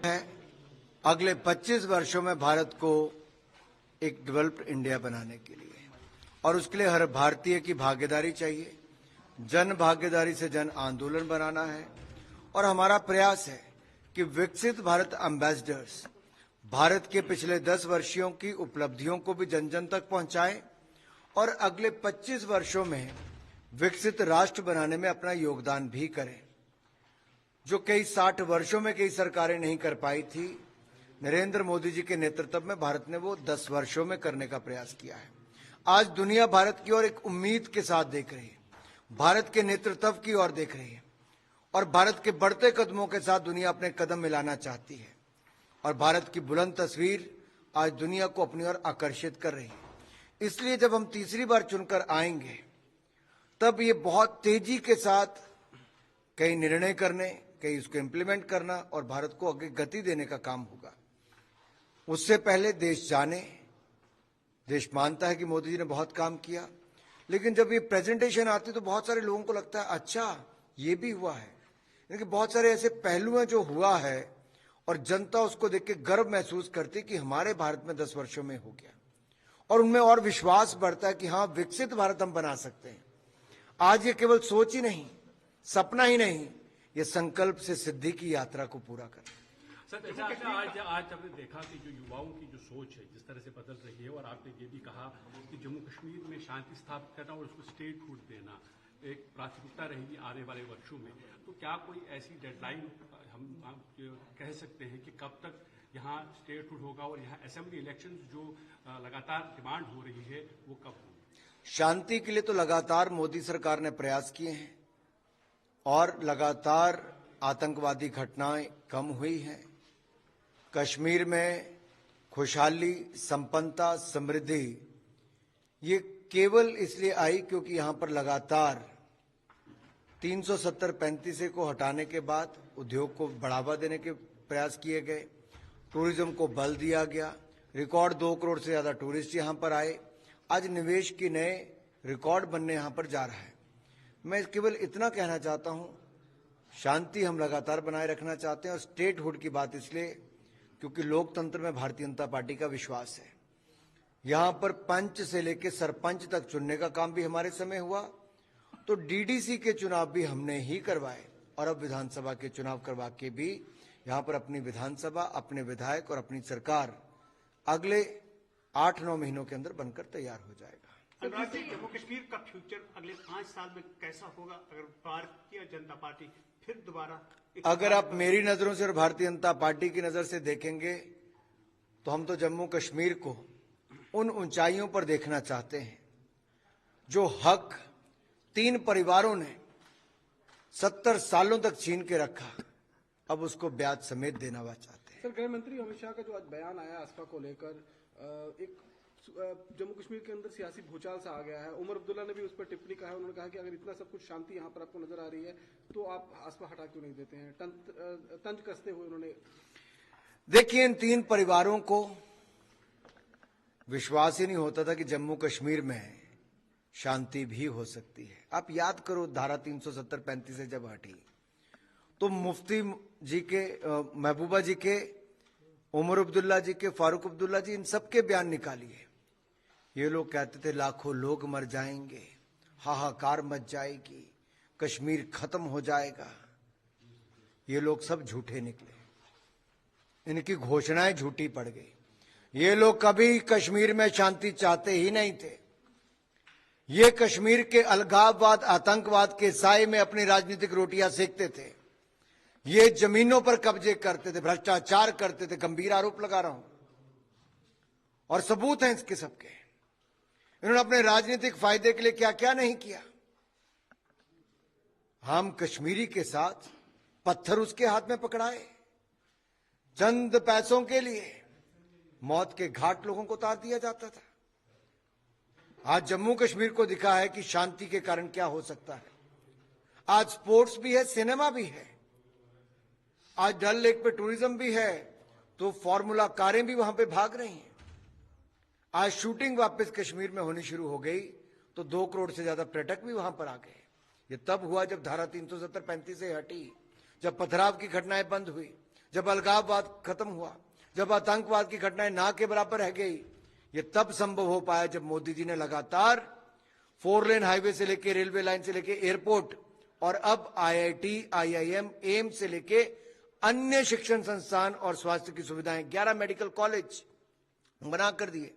है अगले 25 वर्षों में भारत को एक डेवलप्ड इंडिया बनाने के लिए, और उसके लिए हर भारतीय की भागीदारी चाहिए। जन भागीदारी से जन आंदोलन बनाना है, और हमारा प्रयास है कि विकसित भारत एम्बेसडर्स भारत के पिछले 10 वर्षों की उपलब्धियों को भी जन जन तक पहुंचाएं और अगले 25 वर्षों में विकसित राष्ट्र बनाने में अपना योगदान भी करें। जो कई 60 वर्षों में कई सरकारें नहीं कर पाई थी, नरेंद्र मोदी जी के नेतृत्व में भारत ने वो 10 वर्षों में करने का प्रयास किया है। आज दुनिया भारत की ओर एक उम्मीद के साथ देख रही है, भारत के नेतृत्व की ओर देख रही है, और भारत के बढ़ते कदमों के साथ दुनिया अपने कदम मिलाना चाहती है, और भारत की बुलंद तस्वीर आज दुनिया को अपनी ओर आकर्षित कर रही है। इसलिए जब हम तीसरी बार चुनकर आएंगे, तब ये बहुत तेजी के साथ कई निर्णय करने, कई उसको इम्प्लीमेंट करना और भारत को आगे गति देने का काम होगा। उससे पहले देश जाने, देश मानता है कि मोदी जी ने बहुत काम किया, लेकिन जब ये प्रेजेंटेशन आती तो बहुत सारे लोगों को लगता है अच्छा ये भी हुआ है। यानी बहुत सारे ऐसे पहलू हैं जो हुआ है और जनता उसको देख के गर्व महसूस करती कि हमारे भारत में 10 वर्षों में हो गया, और उनमें और विश्वास बढ़ता है कि हाँ, विकसित भारत हम बना सकते हैं। आज ये केवल सोच ही नहीं, सपना ही नहीं, ये संकल्प से सिद्धि की यात्रा को पूरा कर। सर, आज हमने देखा कि जो युवाओं की जो सोच है जिस तरह से बदल रही है, और आपने ये भी कहा कि जम्मू कश्मीर में शांति स्थापित करना और उसको स्टेटहुड देना एक प्राथमिकता रहेगी आने वाले वर्षों में। तो क्या कोई ऐसी डेडलाइन हम कह सकते हैं कि कब तक यहाँ स्टेटहुड होगा, और यहाँ असेंबली इलेक्शन जो लगातार डिमांड हो रही है वो कब होगी? शांति के लिए तो लगातार मोदी सरकार ने प्रयास किए हैं, और लगातार आतंकवादी घटनाएं कम हुई हैं। कश्मीर में खुशहाली, संपन्नता, समृद्धि ये केवल इसलिए आई क्योंकि यहां पर लगातार 370-35 को हटाने के बाद उद्योग को बढ़ावा देने के प्रयास किए गए, टूरिज्म को बल दिया गया, रिकॉर्ड 2 करोड़ से ज्यादा टूरिस्ट यहां पर आए, आज निवेश के नए रिकॉर्ड बनने यहां पर जा रहा है। मैं केवल इतना कहना चाहता हूं, शांति हम लगातार बनाए रखना चाहते हैं, और स्टेटहुड की बात इसलिए क्योंकि लोकतंत्र में भारतीय जनता पार्टी का विश्वास है। यहां पर पंच से लेकर सरपंच तक चुनने का काम भी हमारे समय हुआ, तो डीडीसी के चुनाव भी हमने ही करवाए, और अब विधानसभा के चुनाव करवा के भी यहां पर अपनी विधानसभा, अपने विधायक और अपनी सरकार अगले 8-9 महीनों के अंदर बनकर तैयार हो जाएगा। जम्मू कश्मीर का फ्यूचर अगले 5 साल में कैसा होगा अगर भारतीय जनता पार्टी फिर दोबारा? अगर आप मेरी नजरों से और भारतीय जनता पार्टी की नजर से देखेंगे तो हम तो जम्मू कश्मीर को उन ऊंचाइयों पर देखना चाहते हैं जो हक 3 परिवारों ने 70 सालों तक छीन के रखा, अब उसको ब्याज समेत देना हुआ चाहते हैं। सर, गृह मंत्री अमित शाह का जो आज बयान आया आसपा को लेकर, एक जम्मू कश्मीर के अंदर सियासी भूचाल सा आ गया है। उमर अब्दुल्ला ने भी उस पर टिप्पणी कहा है। उन्होंने कहा कि अगर इतना सब कुछ शांति यहाँ पर आपको नजर आ रही है तो आप आसपा हटा क्यों नहीं देते हैं? तंज कसते हुए उन्होंने, देखिए, इन 3 परिवारों को विश्वास ही नहीं होता था कि जम्मू कश्मीर में शांति भी हो सकती है। आप याद करो, धारा 370-35 से जब हटी तो मुफ्ती जी के, महबूबा जी के, उमर अब्दुल्ला जी के, फारूक अब्दुल्ला जी, इन सबके बयान निकालिए। ये लोग कहते थे लाखों लोग मर जाएंगे, हाहाकार मच जाएगी, कश्मीर खत्म हो जाएगा। ये लोग सब झूठे निकले, इनकी घोषणाएं झूठी पड़ गई। ये लोग कभी कश्मीर में शांति चाहते ही नहीं थे। ये कश्मीर के अलगाववाद, आतंकवाद के साए में अपनी राजनीतिक रोटियां सेकते थे। ये जमीनों पर कब्जे करते थे, भ्रष्टाचार करते थे। गंभीर आरोप लगा रहा हूं और सबूत हैं इसके सबके। इन्होंने अपने राजनीतिक फायदे के लिए क्या क्या नहीं किया। हम कश्मीरी के साथ पत्थर उसके हाथ में पकड़ाए, चंद पैसों के लिए मौत के घाट लोगों को उतार दिया जाता था। आज जम्मू कश्मीर को दिखा है कि शांति के कारण क्या हो सकता है। आज स्पोर्ट्स भी है, सिनेमा भी है, आज डल लेक पे टूरिज्म भी है, तो फॉर्मूला कारें भी वहां पे भाग रही हैं। आज शूटिंग वापस कश्मीर में होनी शुरू हो गई तो 2 करोड़ से ज्यादा पर्यटक भी वहां पर आ गए। ये तब हुआ जब धारा 370-35 से हटी, जब पथराव की घटनाएं बंद हुई, जब अलगाववाद खत्म हुआ, जब आतंकवाद की घटनाएं ना के बराबर रह गई, ये तब संभव हो पाया जब मोदी जी ने लगातार 4 लेन हाईवे से लेके रेलवे लाइन से लेके एयरपोर्ट और अब IIT, IIM, एम्स से लेके अन्य शिक्षण संस्थान और स्वास्थ्य की सुविधाएं 11 मेडिकल कॉलेज बना कर दिए।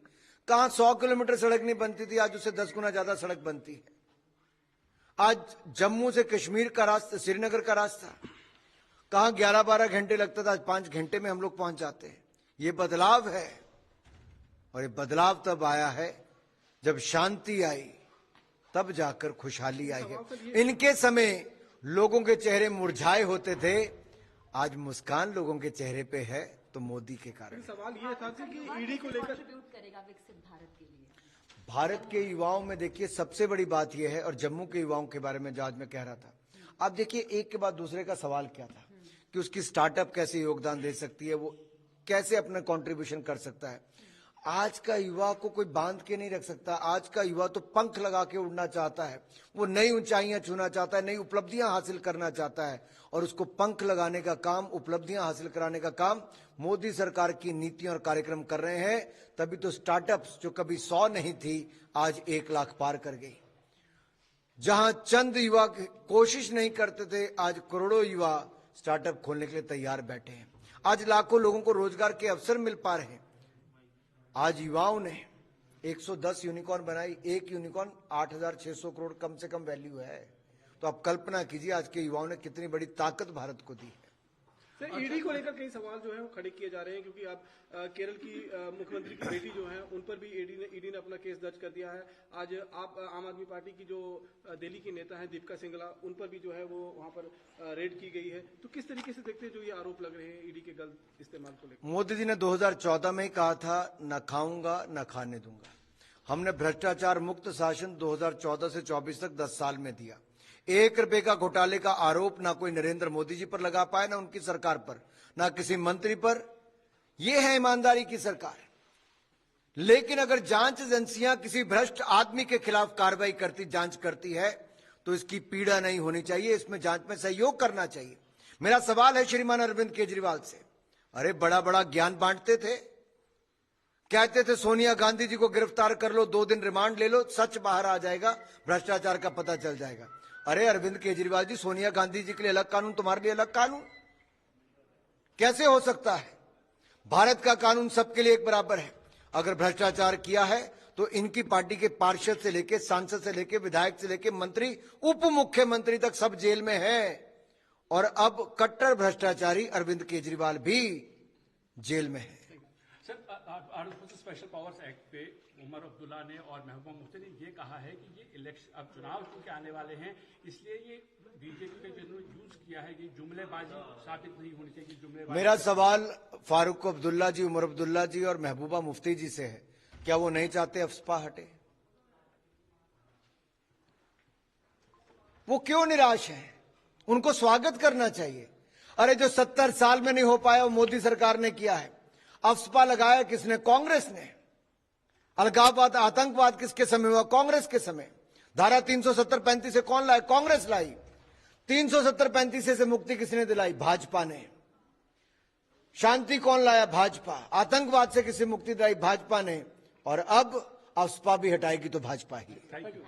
कहां 100 किलोमीटर सड़क नहीं बनती थी, आज उससे 10 गुना ज्यादा सड़क बनती है। आज जम्मू से कश्मीर का रास्ता, श्रीनगर का रास्ता कहां 11-12 घंटे लगता था, आज 5 घंटे में हम लोग पहुंच जाते हैं। ये बदलाव है, और ये बदलाव तब आया है जब शांति आई, तब जाकर खुशहाली आई है। इनके समय लोगों के चेहरे मुरझाए होते थे, आज मुस्कान लोगों के चेहरे पे है तो मोदी के कारण। सवाल ये था कि ईडी को लेकर करेगा विकसित भारत के लिए। भारत के युवाओं में देखिए सबसे बड़ी बात यह है, और जम्मू के युवाओं के बारे में जो आज मैं कह रहा था, आप देखिए एक के बाद दूसरे का सवाल क्या था कि उसकी स्टार्टअप कैसे योगदान दे सकती है, वो कैसे अपना कंट्रीब्यूशन कर सकता है। आज का युवा को कोई बांध के नहीं रख सकता। आज का युवा तो पंख लगा के उड़ना चाहता है, वो नई ऊंचाइयां छूना चाहता है, नई उपलब्धियां हासिल करना चाहता है, और उसको पंख लगाने का काम, उपलब्धियां हासिल कराने का काम मोदी सरकार की नीतियां और कार्यक्रम कर रहे हैं। तभी तो स्टार्टअप्स जो कभी 100 नहीं थी, आज 1 लाख पार कर गई। जहां चंद युवा कोशिश नहीं करते थे, आज करोड़ों युवा स्टार्टअप खोलने के लिए तैयार बैठे हैं। आज लाखों लोगों को रोजगार के अवसर मिल पा रहे हैं। आज युवाओं ने 110 यूनिकॉर्न बनाई, एक यूनिकॉर्न 8,600 करोड़ कम से कम वैल्यू है। तो आप कल्पना कीजिए आज के युवाओं ने कितनी बड़ी ताकत भारत को दी है। सर, ईडी को लेकर कई सवाल जो है वो खड़े किए जा रहे हैं, क्योंकि आप केरल की मुख्यमंत्री की बेटी जो है उन पर भी ईडी ने अपना केस दर्ज कर दिया है। आज आप आम आदमी पार्टी की जो दिल्ली की नेता है दीपिका सिंगला, उन पर भी जो है वो वहां पर रेड की गई है। तो किस तरीके से देखते हैं जो ये आरोप लग रहे हैं ईडी के गलत इस्तेमाल को लेकर? मोदी जी ने 2014 में ही कहा था, न खाऊंगा न खाने दूंगा। हमने भ्रष्टाचार मुक्त शासन 2014 से 24 तक 10 साल में दिया। 1 रुपए का घोटाले का आरोप ना कोई नरेंद्र मोदी जी पर लगा पाए, ना उनकी सरकार पर, ना किसी मंत्री पर। यह है ईमानदारी की सरकार। लेकिन अगर जांच एजेंसियां किसी भ्रष्ट आदमी के खिलाफ कार्रवाई करती, जांच करती है, तो इसकी पीड़ा नहीं होनी चाहिए, इसमें जांच में सहयोग करना चाहिए। मेरा सवाल है श्रीमान अरविंद केजरीवाल से, अरे बड़ा बड़ा ज्ञान बांटते थे, कहते थे सोनिया गांधी जी को गिरफ्तार कर लो, 2 दिन रिमांड ले लो, सच बाहर आ जाएगा, भ्रष्टाचार का पता चल जाएगा। अरे अरविंद केजरीवाल जी, सोनिया गांधी जी के लिए अलग कानून, तुम्हारे लिए अलग कानून, कैसे हो सकता है? भारत का कानून सबके लिए एक बराबर है। अगर भ्रष्टाचार किया है तो इनकी पार्टी के पार्षद से लेके, सांसद से लेके, विधायक से लेके, मंत्री, उप मुख्यमंत्री तक सब जेल में है। और अब कट्टर भ्रष्टाचारी अरविंद केजरीवाल भी जेल में है। सर, स्पेशल पावर्स एक्ट पे उमर अब्दुल्ला ने और महबूबा मुफ्ती ने ये कहा है कि ये इलेक्शन, अब चुनाव क्योंकि आने वाले हैं, इसलिए ये बीजेपी के जिन्होंने यूज किया है कि जुमलेबाजी साबित नहीं होनी चाहिए। जुमलेबाजी। मेरा सवाल फारूक अब्दुल्ला जी, उमर अब्दुल्ला जी और महबूबा मुफ्ती जी से है, क्या वो नहीं चाहते अफस्पा हटे? वो क्यों निराश हैं? उनको स्वागत करना चाहिए। अरे जो 70 साल में नहीं हो पाया वो मोदी सरकार ने किया है। अफस्पा लगाया किसने? कांग्रेस ने। अलगाववाद, आतंकवाद किसके समय हुआ? कांग्रेस के समय। धारा 370-35 से कौन लाए? कांग्रेस लाई। 370-35 से मुक्ति किसने दिलाई? भाजपा ने। शांति कौन लाया? भाजपा। आतंकवाद से किससे मुक्ति दिलाई? भाजपा ने। और अब अफस्पा भी हटाएगी तो भाजपा ही। Thank you.